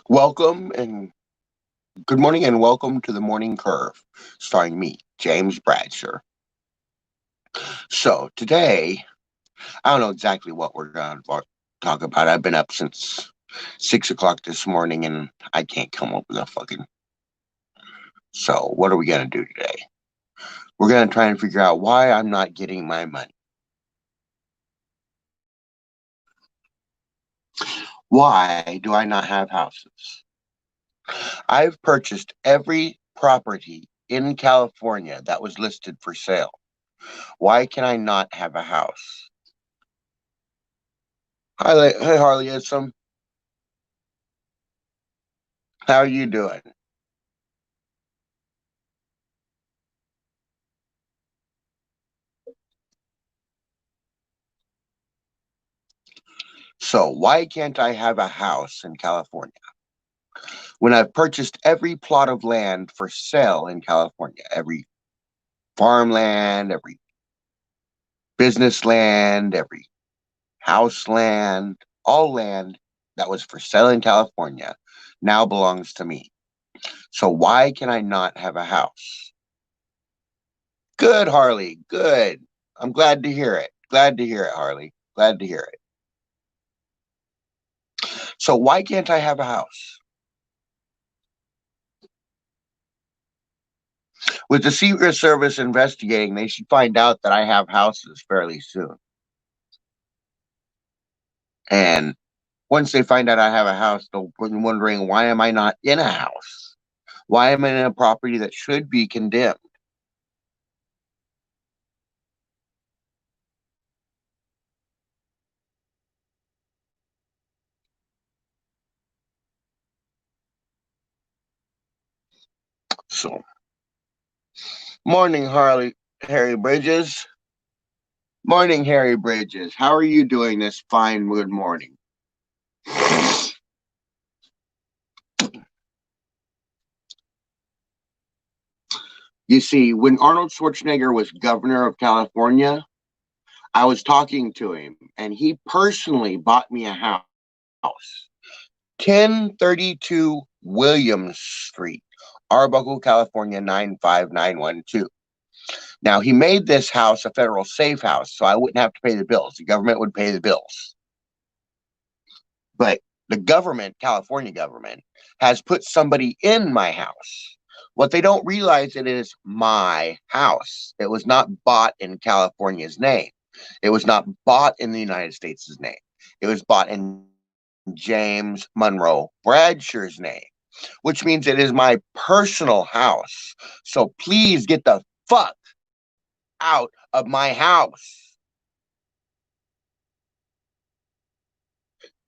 Welcome and good morning and welcome to the Morning Curve, starring me, James Bradsher. So today, I don't know exactly what we're going to talk about. I've been up since 6 o'clock this morning and I can't come up with a fucking. So what are we going to do today? We're going to try and figure out why I'm not getting my money. Why do I not have houses? I've purchased every property in California that was listed for sale. Why can I not have a house? Hi, Harley. How are you doing? So, why can't I have a house in California when I've purchased every plot of land for sale in California? Every farmland, every business land, every house land, all land that was for sale in California now belongs to me. So, why can I not have a house? Good, Harley. Good. I'm glad to hear it. Glad to hear it, Harley. Glad to hear it. So, why can't I have a house? With the Secret Service investigating, they should find out that I have houses fairly soon. And once they find out I have a house, they'll be wondering, why am I not in a house? Why am I in a property that should be condemned? So, morning, Harry Bridges. Morning, Harry Bridges. How are you doing this fine good morning? You see, when Arnold Schwarzenegger was governor of California, I was talking to him, and he personally bought me a house. 1032 Williams Street, Arbuckle, California 95912. Now, he made this house a federal safe house, so I wouldn't have to pay the bills. The government would pay the bills. But the government, California government, has put somebody in my house. What they don't realize, it is my house. It was not bought in California's name. It was not bought in the United States' name. It was bought in James Monroe Bradsher's name, which means it is my personal house. So please get the fuck out of my house.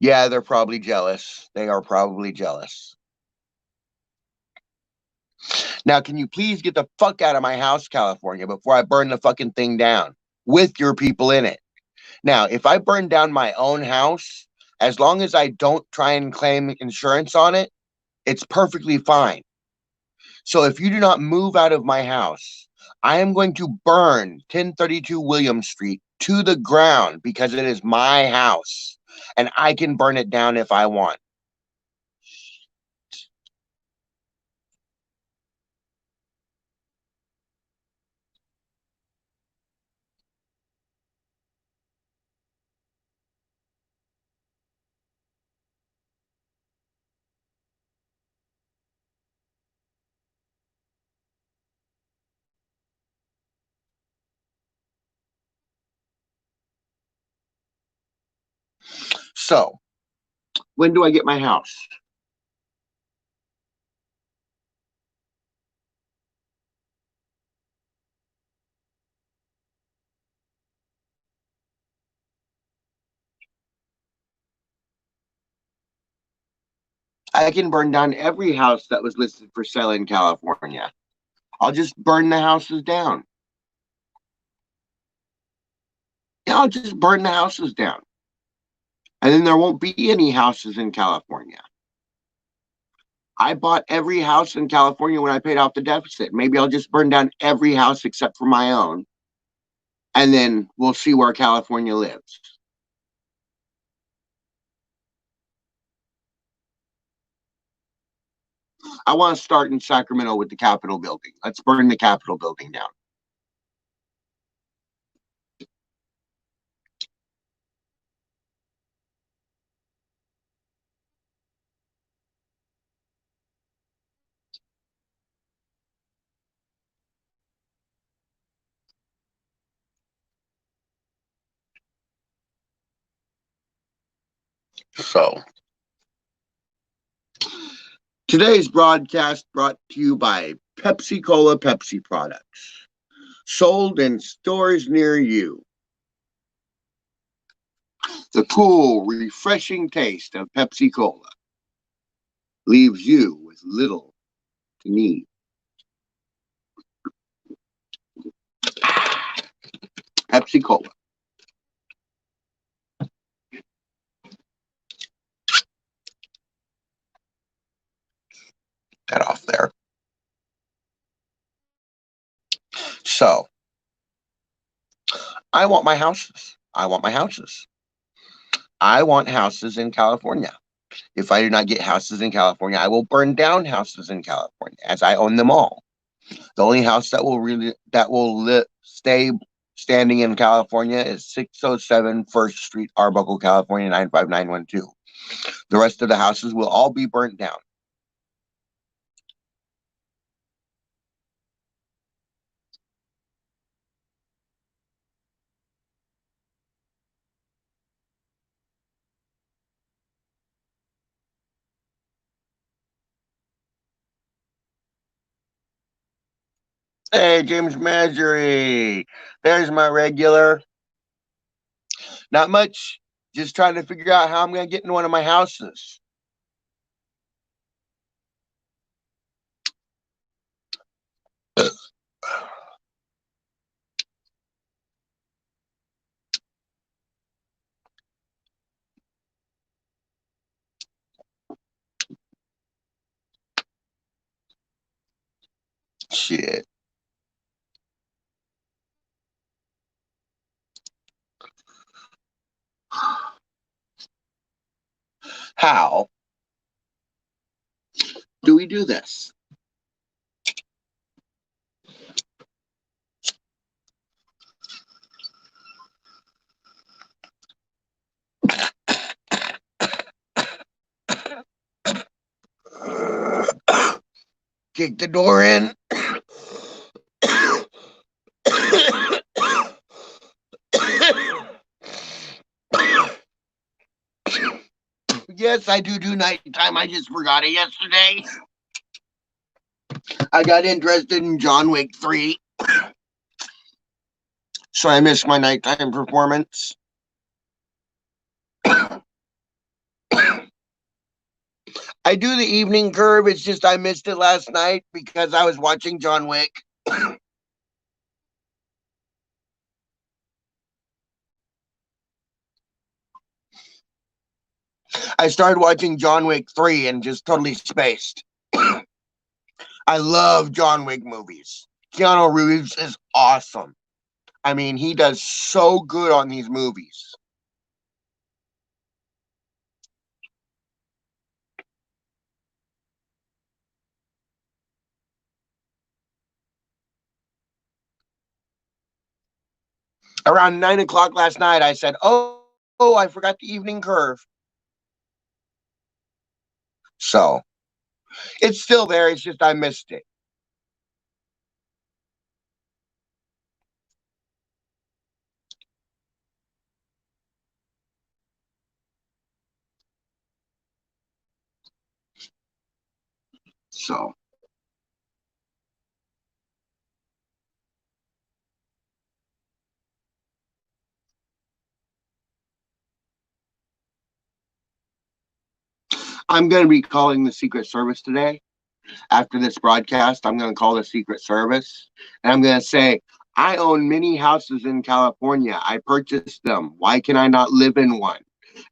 Yeah, they're probably jealous. They are probably jealous. Now, can you please get the fuck out of my house, California, before I burn the fucking thing down with your people in it? Now, if I burn down my own house, as long as I don't try and claim insurance on it, it's perfectly fine. So if you do not move out of my house, I am going to burn 1032 William Street to the ground because it is my house and I can burn it down if I want. So, when do I get my house? I can burn down every house that was listed for sale in California. I'll just burn the houses down. Yeah, I'll just burn the houses down. And then there won't be any houses in California. I bought every house in California when I paid off the deficit. Maybe I'll just burn down every house except for my own, and then we'll see where California lives. I want to start in Sacramento with the Capitol building. Let's burn the Capitol building down. So, today's broadcast brought to you by Pepsi Cola Pepsi products, sold in stores near you. The cool, refreshing taste of Pepsi Cola leaves you with little to need. Pepsi Cola. That off there. So, I want my houses. I want my houses. I want houses in California. If I do not get houses in California, I will burn down houses in California as I own them all. The only house that will stay standing in California is 607 First Street, Arbuckle, California 95912. The rest of the houses will all be burnt down. Hey, James Marjorie. There's my regular. Not much. Just trying to figure out how I'm going to get into one of my houses. Shit. How do we do this? Kick the door in. Yes, I do nighttime. I just forgot it yesterday. I got interested in John Wick 3, so I missed my nighttime performance. I do the evening curve. It's just I missed it last night because I was watching John Wick. I started watching John Wick 3 and just totally spaced. I love John Wick movies. Keanu Reeves is awesome. I mean, he does so good on these movies. Around 9 o'clock last night, I said, oh, I forgot the evening curve. So it's still there. It's just I missed it. So I'm going to be calling the Secret Service today. After this broadcast, I'm going to call the Secret Service and I'm going to say, I own many houses in California. I purchased them. Why can I not live in one?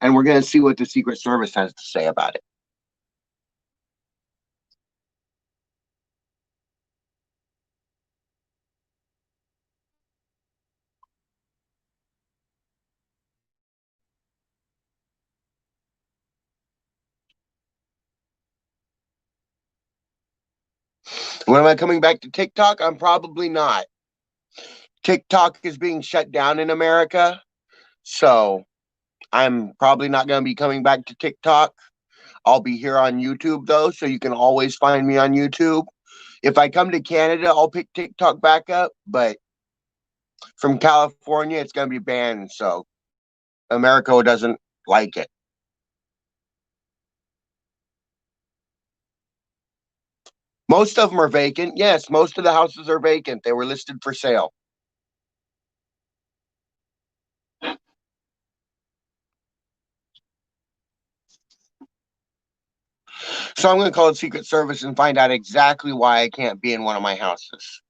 And we're going to see what the Secret Service has to say about it. When am I coming back to TikTok? I'm probably not. TikTok is being shut down in America, so I'm probably not going to be coming back to TikTok. I'll be here on YouTube though, so you can always find me on YouTube. If I come to Canada, I'll pick TikTok back up, but from California, it's going to be banned, so America doesn't like it. Most of them are vacant. Yes, most of the houses are vacant. They were listed for sale. So I'm going to call the Secret Service and find out exactly why I can't be in one of my houses.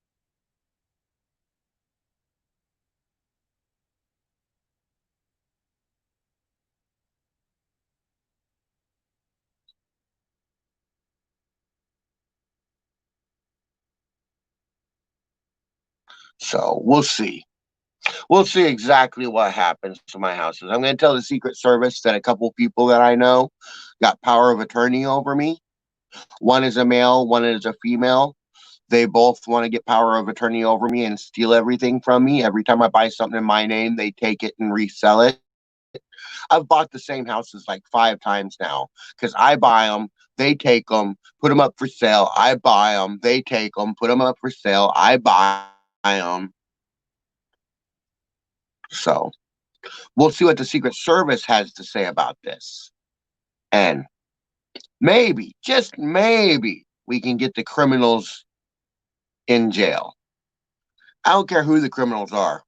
So we'll see. We'll see exactly what happens to my houses. I'm going to tell the Secret Service that a couple people that I know got power of attorney over me. One is a male, one is a female. They both want to get power of attorney over me and steal everything from me. Every time I buy something in my name, they take it and resell it. I've bought the same houses like 5 times now because I buy them, they take them, put them up for sale. I buy them, they take them, put them up for sale. I buy them. So we'll see what the Secret Service has to say about this. And maybe, just maybe, we can get the criminals in jail. I don't care who the criminals are.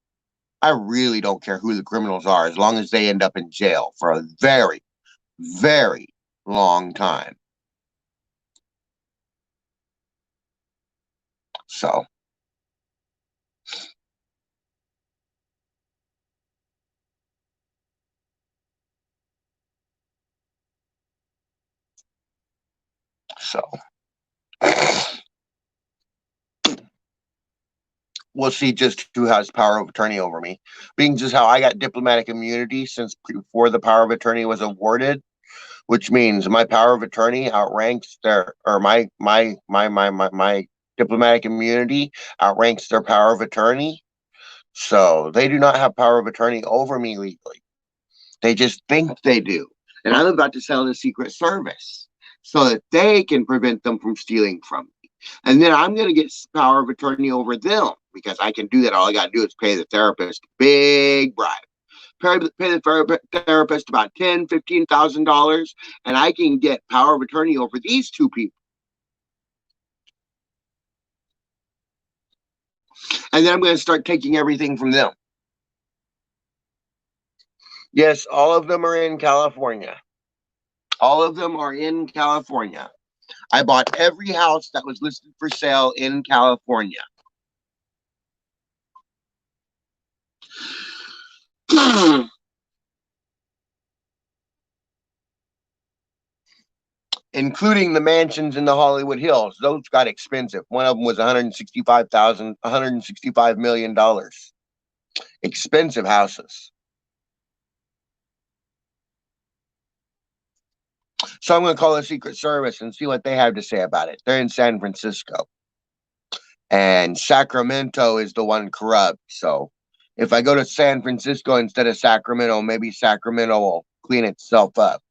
I really don't care who the criminals are as long as they end up in jail for a very, very long time. So, so we'll see just who has power of attorney over me. Being just how I got diplomatic immunity since before the power of attorney was awarded, which means my power of attorney outranks their or my diplomatic immunity outranks their power of attorney. So they do not have power of attorney over me legally. They just think they do. And I'm about to sell the Secret Service so that they can prevent them from stealing from me. And then I'm going to get power of attorney over them because I can do that. All I got to do is pay the therapist a big bribe. Pay the therapist about $10,000, $15,000, and I can get power of attorney over these two people. And then I'm going to start taking everything from them. Yes, all of them are in California. All of them are in California. I bought every house that was listed for sale in California. Including the mansions in the Hollywood Hills. Those got expensive. One of them was 165,000, 165 million dollars. Expensive houses. So I'm going to call the Secret Service and see what they have to say about it. They're in San Francisco, and Sacramento is the one corrupt. So if I go to San Francisco instead of Sacramento, maybe Sacramento will clean itself up.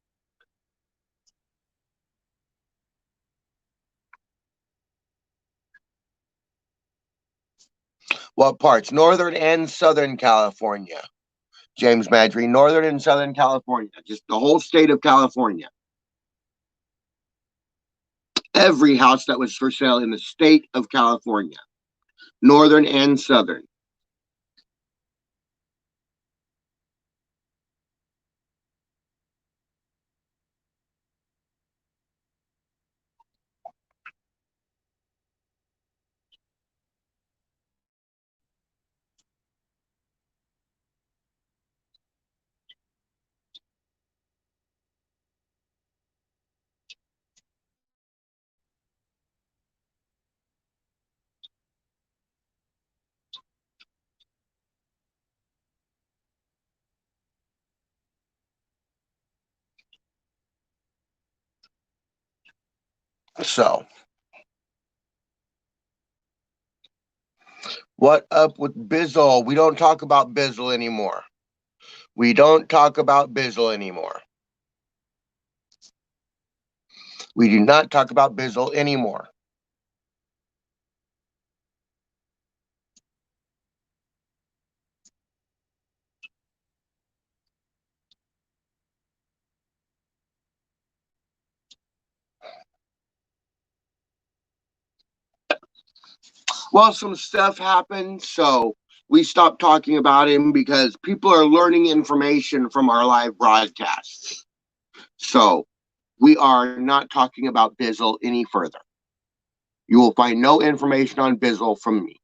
What parts? Northern and Southern California. James Madry, Northern and Southern California, just the whole state of California. Every house that was for sale in the state of California, Northern and Southern. So What up with Bizzle? We don't talk about Bizzle anymore. We don't talk about Bizzle anymore. We do not talk about Bizzle anymore. Well, some stuff happened, so we stopped talking about him because people are learning information from our live broadcasts. So we are not talking about Bizzle any further. You will find no information on Bizzle from me.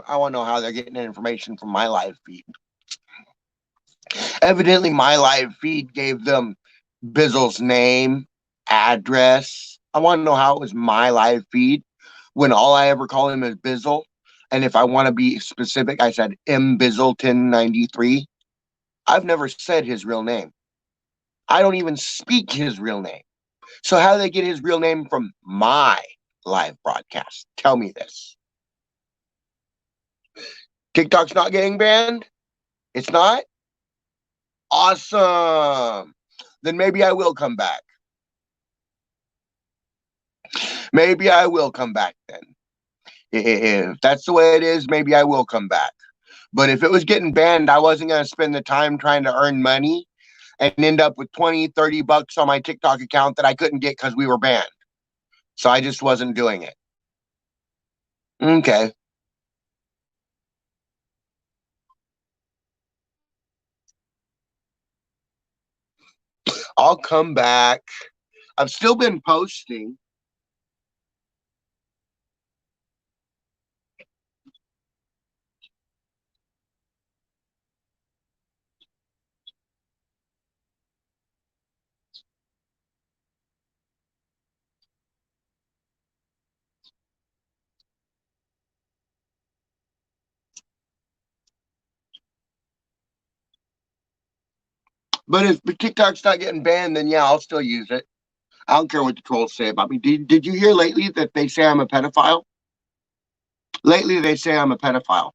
I want to know how they're getting information from my live feed. Evidently, my live feed gave them Bizzle's name, address. I want to know how it was my live feed when all I ever call him is Bizzle. And if I want to be specific, I said M Bizzle 1093. I've never said his real name. I don't even speak his real name. So how do they get his real name from my live broadcast? Tell me this. TikTok's not getting banned? It's not? Awesome. Then maybe I will come back. Maybe I will come back then. If that's the way it is, maybe I will come back. But if it was getting banned, I wasn't going to spend the time trying to earn money and end up with 20, 30 bucks on my TikTok account that I couldn't get because we were banned. So I just wasn't doing it. Okay. I'll come back. I've still been posting. But if TikTok's not getting banned, then yeah, I'll still use it. I don't care what the trolls say about me. Did you hear lately that they say I'm a pedophile? Lately, they say I'm a pedophile.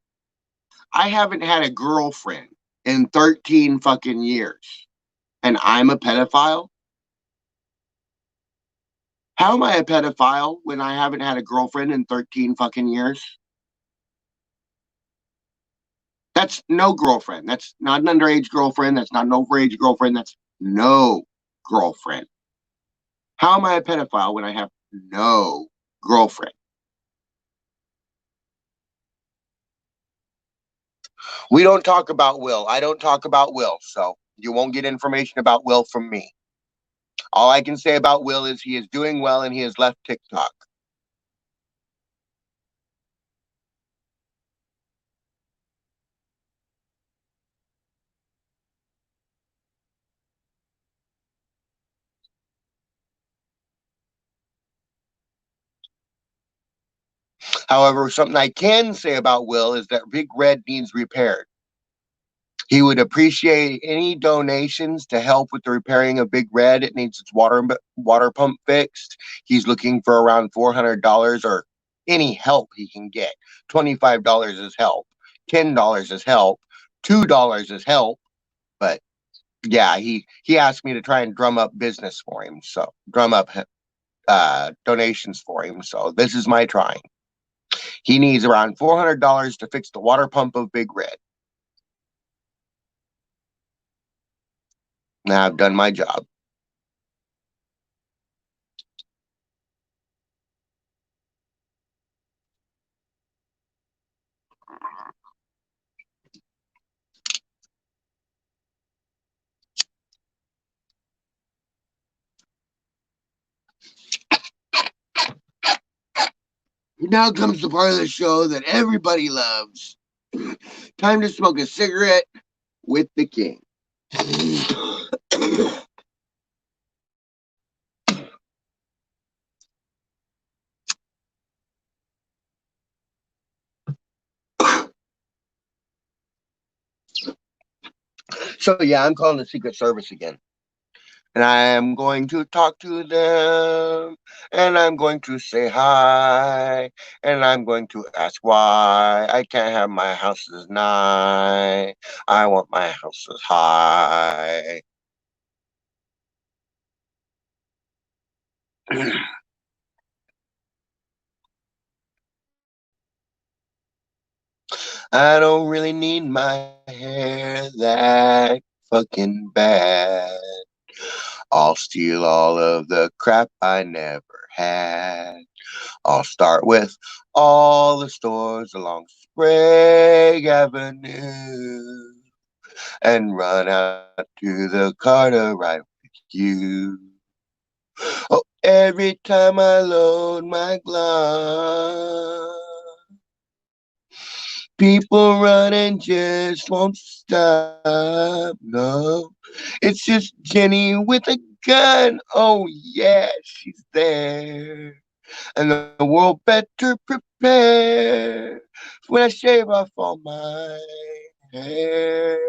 I haven't had a girlfriend in 13 fucking years, and I'm a pedophile? How am I a pedophile when I haven't had a girlfriend in 13 fucking years? That's no girlfriend. That's not an underage girlfriend. That's not an overage girlfriend. That's no girlfriend. How am I a pedophile when I have no girlfriend? We don't talk about Will. I don't talk about Will. So you won't get information about Will from me. All I can say about Will is he is doing well and he has left TikTok. However, something I can say about Will is that Big Red needs repaired. He would appreciate any donations to help with the repairing of Big Red. It needs its water pump fixed. He's looking for around $400 or any help he can get. $25 is help. $10 is help. $2 is help. But yeah, he asked me to try and drum up business for him. So drum up donations for him. So this is my trying. He needs around $400 to fix the water pump of Big Red. Now I've done my job. Now comes the part of the show that everybody loves. Time to smoke a cigarette with the king. So yeah, I'm calling the Secret Service again. And I am going to talk to them, and I'm going to say hi, and I'm going to ask why I can't have my houses nigh. I want my houses high. I don't really need my hair that fucking bad. I'll steal all of the crap I never had. I'll start with all the stores along Sprague Avenue and run out to the Carter right with you. Oh, every time I load my glove, people run and just won't stop. No, it's just Jenny with a gun. Oh, yeah, she's there. And the world better prepare when I shave off all my hair.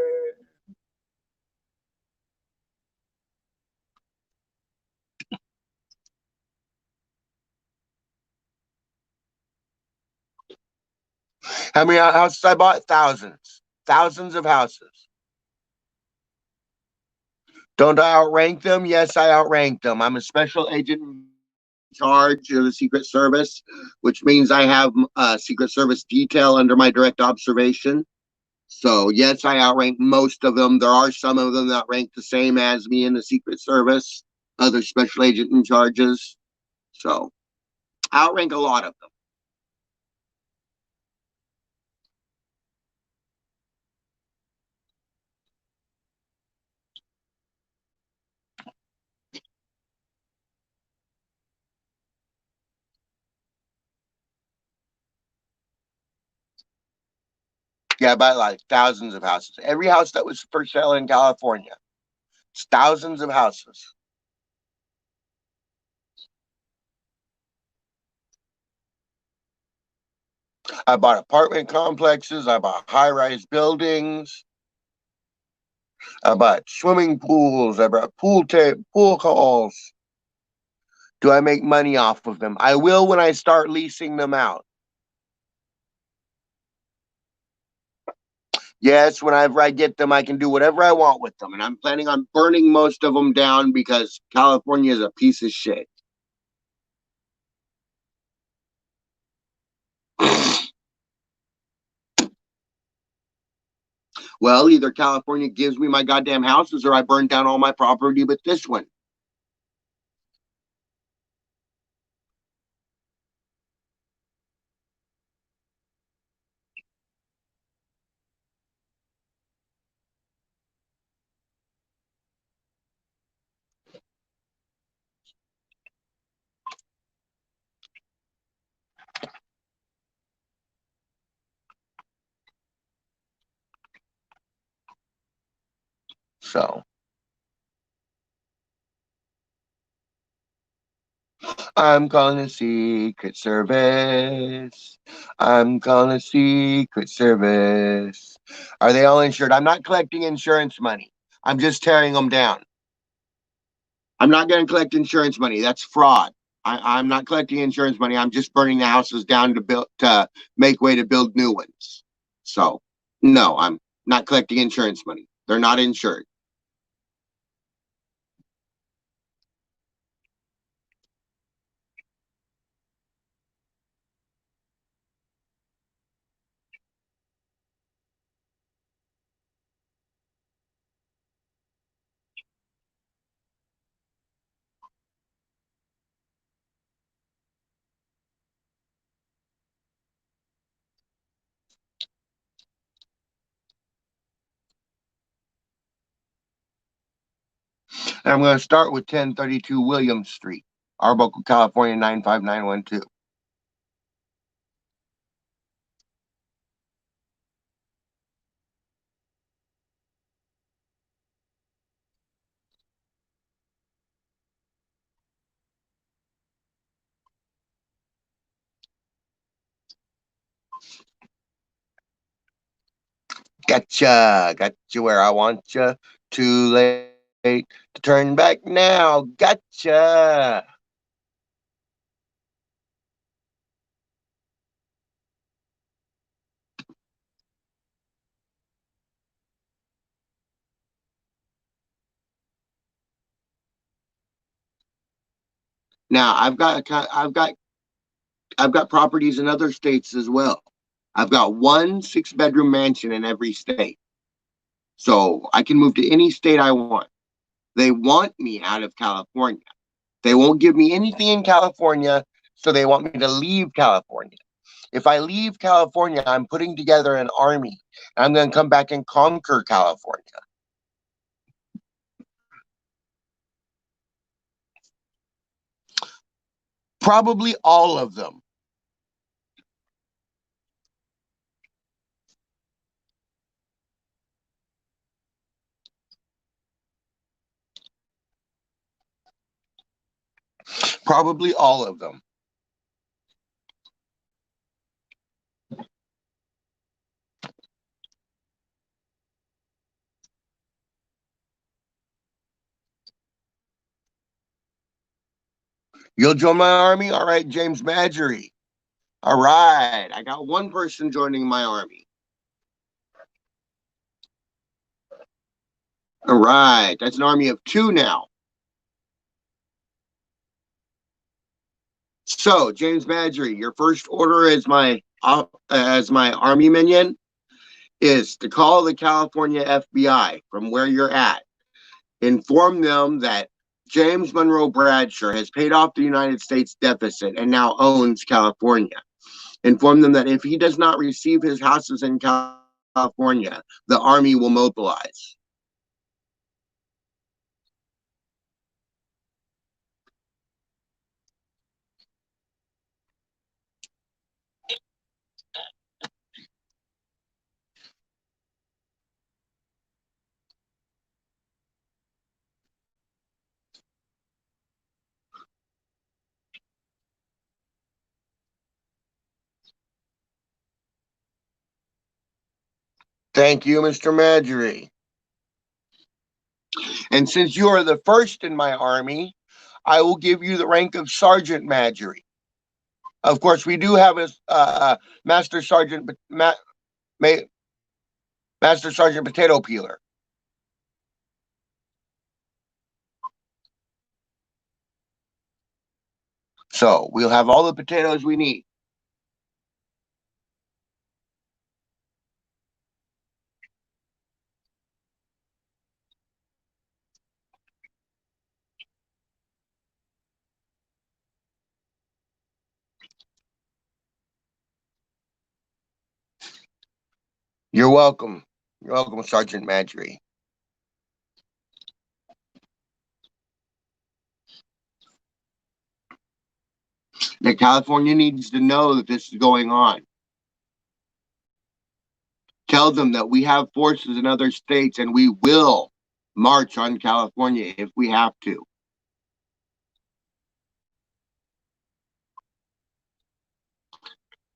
How many houses I bought? Thousands. Thousands of houses. Don't I outrank them? Yes, I outrank them. I'm a special agent in charge of the Secret Service, which means I have a Secret Service detail under my direct observation. So, yes, I outrank most of them. There are some of them that rank the same as me in the Secret Service, other special agent in charges. So, I outrank a lot of them. Yeah, I buy like thousands of houses. Every house that was for sale in California, it's thousands of houses. I bought apartment complexes. I bought high-rise buildings. I bought swimming pools. I bought pool halls. Do I make money off of them? I will when I start leasing them out. Yes, whenever I get them, I can do whatever I want with them. And I'm planning on burning most of them down because California is a piece of shit. Well, either California gives me my goddamn houses or I burn down all my property with this one. So I'm calling the Secret Service. I'm calling the Secret Service. Are they all insured? I'm not collecting insurance money. I'm just tearing them down. I'm not going to collect insurance money. That's fraud. I'm not collecting insurance money. I'm just burning the houses down to make way to build new ones. So no, I'm not collecting insurance money. They're not insured. And I'm going to start with 1032 Williams Street, Arbuckle, California 95912. Gotcha where I want you. Too late to turn back now. Gotcha. Now I've got properties in other states as well. I've got one 6-bedroom mansion in every state. So I can move to any state I want. They want me out of California. They won't give me anything in California, so they want me to leave California. If I leave California, I'm putting together an army. I'm going to come back and conquer California. Probably all of them. Probably all of them. You'll join my army? All right, James Madgery. All right, I got one person joining my army. All right, that's an army of 2 now. So, James Madgery, your first order as my army minion is to call the California FBI from where you're at. Inform them that James Monroe Bradsher has paid off the United States deficit and now owns California. Inform them that if he does not receive his houses in California, the army will mobilize. Thank you, Mr. Madgery. And since you are the first in my army, I will give you the rank of Sergeant Madgery. Of course, we do have a Master Sergeant Master Sergeant Potato Peeler. So we'll have all the potatoes we need. You're welcome. You're welcome, Sergeant Madgery. That California needs to know that this is going on. Tell them that we have forces in other states and we will march on California if we have to.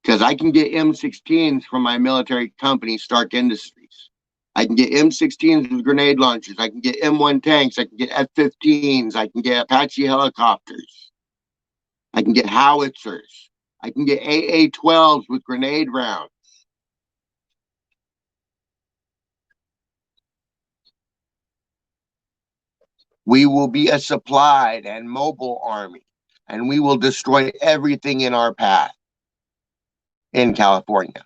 Because I can get M16s from my military company, Stark Industries. I can get M16s with grenade launchers. I can get M1 tanks. I can get F-15s. I can get Apache helicopters. I can get howitzers. I can get AA-12s with grenade rounds. We will be a supplied and mobile army, and we will destroy everything in our path in California.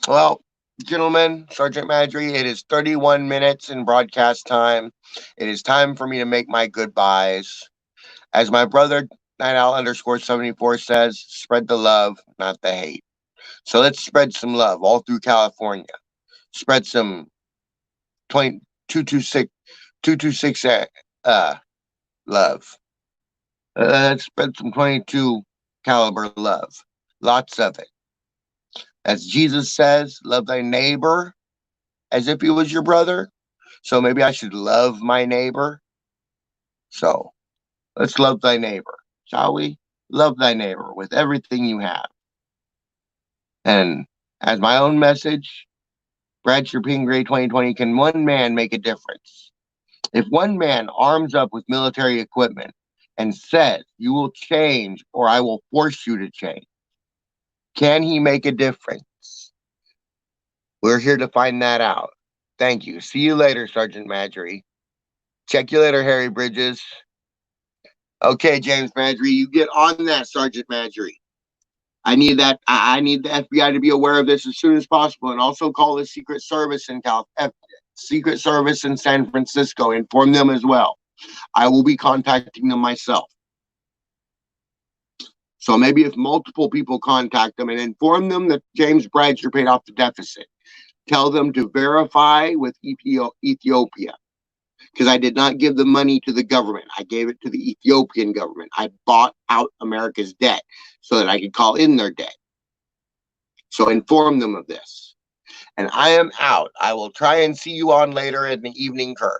Well, gentlemen, Sergeant Madry, it is 31 minutes in broadcast time. It is time for me to make my goodbyes. As my brother, Night Owl underscore 74 says, spread the love, not the hate. So let's spread some love all through California. Spread some 226 226 love. Let's spread some 22 caliber love. Lots of it. As Jesus says, love thy neighbor as if he was your brother. So maybe I should love my neighbor. So let's love thy neighbor, shall we? Love thy neighbor with everything you have. And as my own message, Bradsher Pingree 2020, can one man make a difference? If one man arms up with military equipment and says, you will change or I will force you to change, can he make a difference? We're here to find that out. Thank you. See you later, Sergeant Madry. Check you later, Harry Bridges. Okay, James Madry, you get on that, Sergeant Madry. I need that. I need the FBI to be aware of this as soon as possible, and also call the Secret Service in Secret Service in San Francisco. Inform them as well. I will be contacting them myself. So maybe if multiple people contact them and inform them that James Bradsher paid off the deficit, tell them to verify with Ethiopia, because I did not give the money to the government. I gave it to the Ethiopian government. I bought out America's debt so that I could call in their debt. So inform them of this. And I am out. I will try and see you on later in the evening curve.